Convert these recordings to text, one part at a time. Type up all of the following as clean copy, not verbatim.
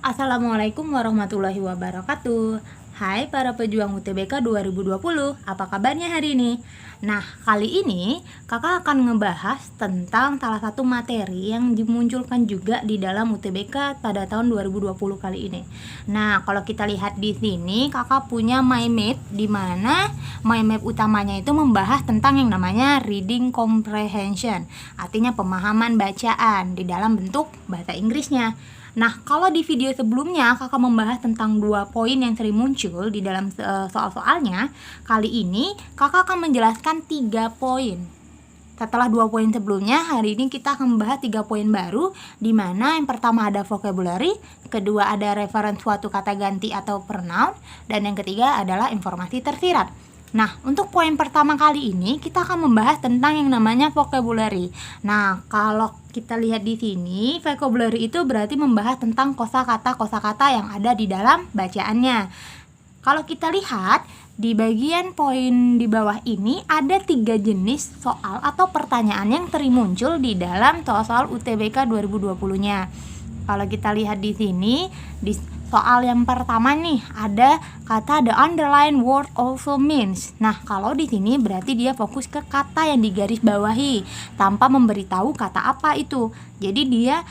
Assalamualaikum warahmatullahi wabarakatuh. Hai para pejuang UTBK 2020, apa kabarnya hari ini? Nah, kali ini kakak akan ngebahas tentang salah satu materi yang dimunculkan juga di dalam UTBK pada tahun 2020 kali ini. Nah, kalau kita lihat di sini, kakak punya mind map, di mana mind map utamanya itu membahas tentang yang namanya reading comprehension, artinya pemahaman bacaan di dalam bentuk bahasa Inggrisnya. Nah, kalau di video sebelumnya kakak membahas tentang 2 poin yang sering muncul di dalam soal-soalnya, kali ini kakak akan menjelaskan 3 poin. Setelah 2 poin sebelumnya, hari ini kita akan membahas 3 poin baru, di mana yang pertama ada vocabulary, kedua ada reference suatu kata ganti atau pronoun, dan yang ketiga adalah informasi tersirat. Nah, untuk poin pertama kali ini kita akan membahas tentang yang namanya vocabulary. Nah, kalau kita lihat di sini, vocabulary itu berarti membahas tentang kosakata-kosakata yang ada di dalam bacaannya. Kalau kita lihat di bagian poin di bawah ini ada 3 jenis soal atau pertanyaan yang sering muncul di dalam soal-soal UTBK 2020-nya. Kalau kita lihat di sini, di soal yang pertama nih ada kata the underline word also means. Nah, kalau di sini berarti dia fokus ke kata yang digaris bawahi tanpa memberitahu kata apa itu. Jadi dia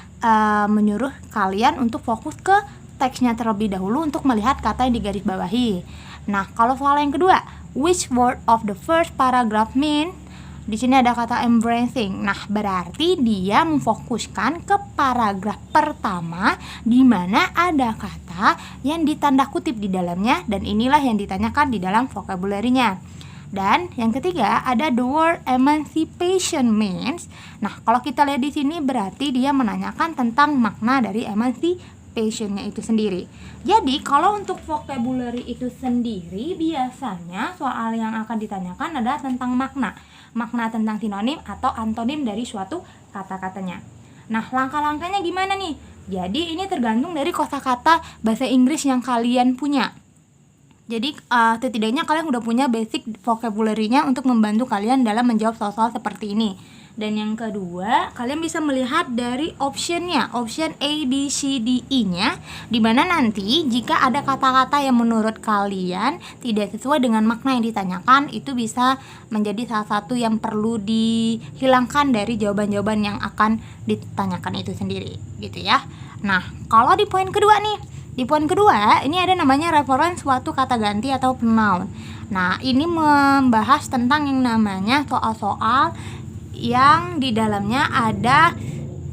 menyuruh kalian untuk fokus ke teksnya terlebih dahulu untuk melihat kata yang digaris bawahi. Nah, kalau soal yang kedua, which word of the first paragraph mean? Di sini ada kata embracing. Nah, berarti dia memfokuskan ke paragraf pertama di mana ada kata yang ditanda kutip di dalamnya, dan inilah yang ditanyakan di dalam vocabulary-nya. Dan yang ketiga ada the word emancipation means. Nah, kalau kita lihat di sini berarti dia menanyakan tentang makna dari emancipation-nya itu sendiri. Jadi, kalau untuk vocabulary itu sendiri biasanya soal yang akan ditanyakan adalah tentang makna tentang sinonim atau antonim dari suatu kata-katanya. Nah, langkah-langkahnya gimana nih? Jadi ini tergantung dari kosakata bahasa Inggris yang kalian punya. Jadi setidaknya kalian udah punya basic vocabulary-nya untuk membantu kalian dalam menjawab soal-soal seperti ini. Dan yang kedua, kalian bisa melihat dari option-nya, option A, B, C, D, E-nya, dimana nanti jika ada kata-kata yang menurut kalian tidak sesuai dengan makna yang ditanyakan, itu bisa menjadi salah satu yang perlu dihilangkan dari jawaban-jawaban yang akan ditanyakan itu sendiri, gitu ya. Nah, kalau di poin kedua nih, di poin kedua ini ada namanya reference suatu kata ganti atau pronoun. Nah, ini membahas tentang yang namanya soal-soal yang di dalamnya ada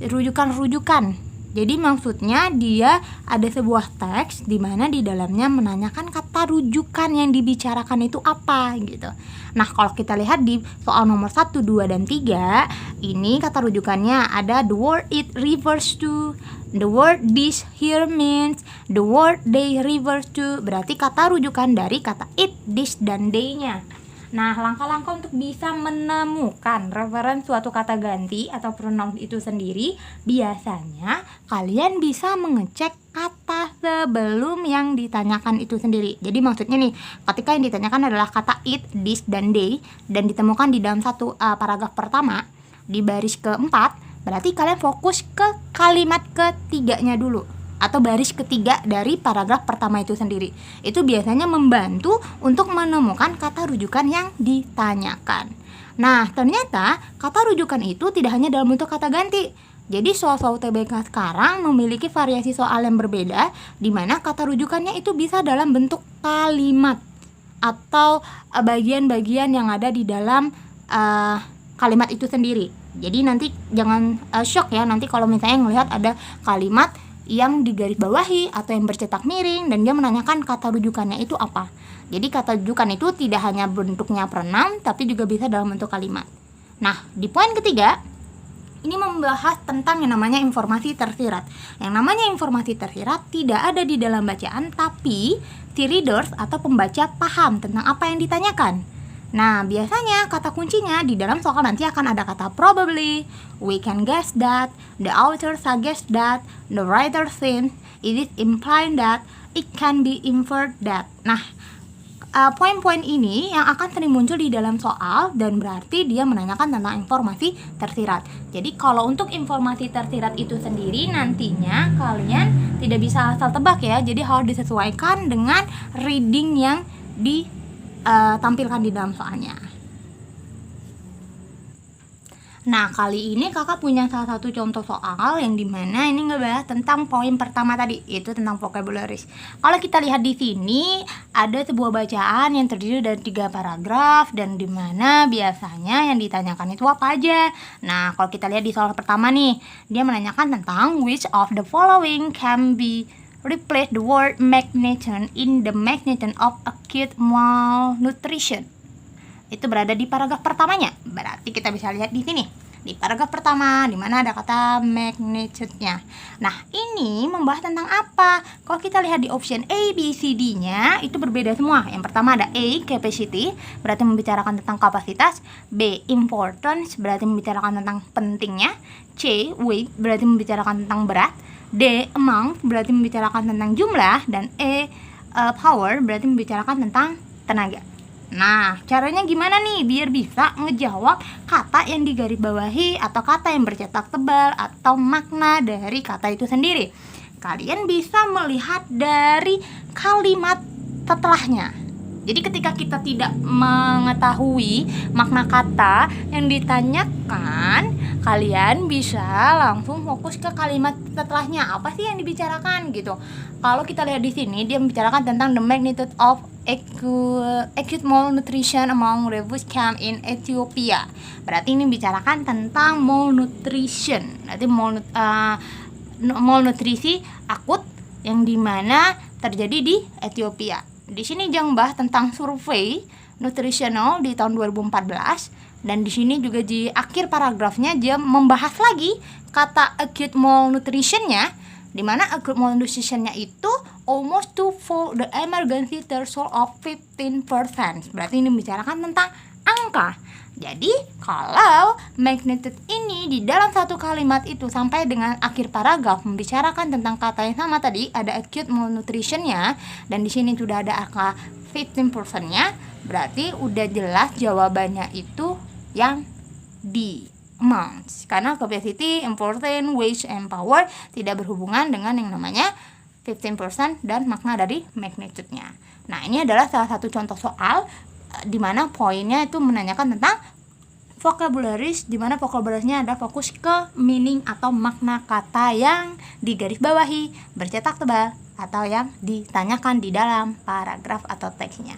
rujukan-rujukan. Jadi maksudnya dia ada sebuah teks di mana di dalamnya menanyakan kata rujukan yang dibicarakan itu apa gitu. Nah, kalau kita lihat di soal nomor 1, 2, dan 3, ini kata rujukannya ada the word it refers to, the word this here means, the word they refers to. Berarti kata rujukan dari kata it, this, dan they-nya. Nah, langkah-langkah untuk bisa menemukan referensi suatu kata ganti atau pronoun itu sendiri, biasanya kalian bisa mengecek kata sebelum yang ditanyakan itu sendiri. Jadi maksudnya nih, ketika yang ditanyakan adalah kata it, this, dan they, dan ditemukan di dalam satu paragraf pertama di baris keempat, berarti kalian fokus ke kalimat ketiganya dulu atau baris ketiga dari paragraf pertama itu sendiri. Itu biasanya membantu untuk menemukan kata rujukan yang ditanyakan. Nah, ternyata kata rujukan itu tidak hanya dalam bentuk kata ganti. Jadi soal-soal UTBK sekarang memiliki variasi soal yang berbeda, di mana kata rujukannya itu bisa dalam bentuk kalimat atau bagian-bagian yang ada di dalam kalimat itu sendiri. Jadi nanti jangan shock ya, nanti kalau misalnya melihat ada kalimat yang digaris bawahi atau yang bercetak miring dan dia menanyakan kata rujukannya itu apa. Jadi kata rujukan itu tidak hanya bentuknya pronoun tapi juga bisa dalam bentuk kalimat. Nah, di poin ketiga ini membahas tentang yang namanya informasi tersirat. Yang namanya informasi tersirat tidak ada di dalam bacaan, tapi si readers atau pembaca paham tentang apa yang ditanyakan. Nah, biasanya kata kuncinya di dalam soal nanti akan ada kata probably, we can guess that, the author suggests that, the writer thinks, it is implied that, it can be inferred that. Nah, poin-poin ini yang akan sering muncul di dalam soal dan berarti dia menanyakan tentang informasi tersirat. Jadi kalau untuk informasi tersirat itu sendiri nantinya kalian tidak bisa asal tebak ya, jadi harus disesuaikan dengan reading yang ditampilkan di dalam soalnya. Nah, kali ini kakak punya salah satu contoh soal yang dimana ini ngebahas tentang poin pertama tadi, itu tentang vocabularies. Kalau kita lihat di sini, ada sebuah bacaan yang terdiri dari 3 paragraf, dan dimana biasanya yang ditanyakan itu apa aja. Nah, kalau kita lihat di soal pertama nih, dia menanyakan tentang which of the following can be replace the word malnutrition in the magnitude of acute malnutrition. Itu berada di paragraf pertamanya. Berarti kita bisa lihat di sini, di paragraf pertama, di mana ada kata magnitude-nya. Nah, ini membahas tentang apa? Kalau kita lihat di option A, B, C, D-nya itu berbeda semua. Yang pertama ada A, capacity, berarti membicarakan tentang kapasitas. B, importance, berarti membicarakan tentang pentingnya. C, weight, berarti membicarakan tentang berat. D, amount, berarti membicarakan tentang jumlah. Dan E, power, berarti membicarakan tentang tenaga. Nah, caranya gimana nih biar bisa ngejawab kata yang digarisbawahi atau kata yang bercetak tebal atau makna dari kata itu sendiri? Kalian bisa melihat dari kalimat setelahnya. Jadi ketika kita tidak mengetahui makna kata yang ditanyakan, kalian bisa langsung fokus ke kalimat setelahnya. Apa sih yang dibicarakan gitu. Kalau kita lihat di sini, dia membicarakan tentang the magnitude of acute malnutrition among refugees camp in Ethiopia. Berarti ini bicarakan tentang malnutrition. Berarti malnutrisi akut yang dimana terjadi di Ethiopia. Di sini jangan bahas tentang survei nutritional di tahun 2014, dan di sini juga di akhir paragrafnya dia membahas lagi kata acute malnutrition-nya, di mana acute malnutrition-nya itu almost to for the emergency threshold of 15%. Berarti ini membicarakan tentang angka. Jadi kalau magnitude ini di dalam satu kalimat itu sampai dengan akhir paragraf membicarakan tentang kata yang sama tadi, ada acute malnutrition-nya, dan di sini sudah ada angka 15%-nya, berarti udah jelas jawabannya itu yang D, amounts. Karena capacity, importance, weight, and power tidak berhubungan dengan yang namanya 15% dan makna dari magnitude-nya. Nah, ini adalah salah satu contoh soal di mana poinnya itu menanyakan tentang vocabularies, di mana vocabulariesnya ada fokus ke meaning atau makna kata yang digarisbawahi, bercetak tebal, atau yang ditanyakan di dalam paragraf atau teksnya.